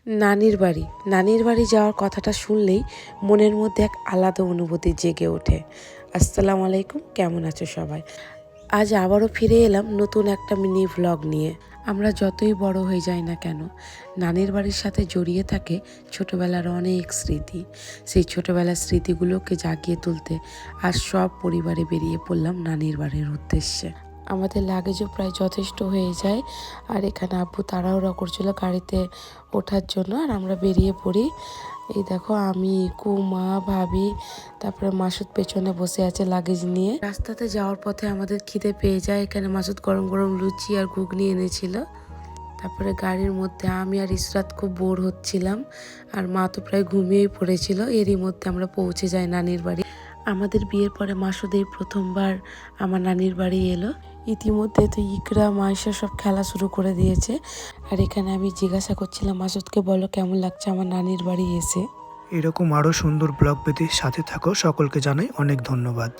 নানির বাড়ি যাওয়ার কথাটা শুনলেই মনের মধ্যে এক আলাদা অনুভূতি জেগে ওঠে। আসসালামু আলাইকুম, কেমন আছো সবাই? আজ আবারও ফিরে এলাম নতুন একটা মিনি ভ্লগ নিয়ে। আমরা যতই বড় হয়ে যাই না কেন, নানির বাড়ির সাথে জড়িয়ে থাকে ছোটবেলার অনেক স্মৃতি। সেই ছোটবেলার স্মৃতিগুলোকে জাগিয়ে তুলতে আজ সব পরিবারে বেরিয়ে পড়লাম নানির বাড়ির উদ্দেশ্যে। আমাদের লাগেজও প্রায় যথেষ্ট হয়ে যায়, আর এখানে আব্বু তাড়াহুড়া করছিল গাড়িতে ওঠার জন্য, আর আমরা বেরিয়ে পড়ি। এই দেখো, আমি, মা, ভাবি, তারপরে মাসুদ পেছনে বসে আছে লাগেজ নিয়ে। রাস্তাতে যাওয়ার পথে আমাদের খিদে পেয়ে যায়। এখানে মাসুদ গরম গরম লুচি আর ঘুগনি এনেছিল। তারপরে গাড়ির মধ্যে আমি আর ইসরাত খুব বোর হচ্ছিলাম, আর মা তো প্রায় ঘুমিয়েই পড়েছিল। এরই মধ্যে আমরা পৌঁছে যাই নানির বাড়ি। আমাদের বিয়ের পরে মাসুদ এই প্রথমবার আমার নানির বাড়ি এলো। ইতিমধ্যে তো ইকরা মাইশা সব খেলা শুরু করে দিয়েছে, আর এখানে আমি জিজ্ঞাসা করছিলাম মাসুদকে, বলো কেমন লাগছে আমার নানির বাড়ি এসে। এরকম আরও সুন্দর ব্লগ পেতে সাথে থাকো। সকলকে জানাই অনেক ধন্যবাদ।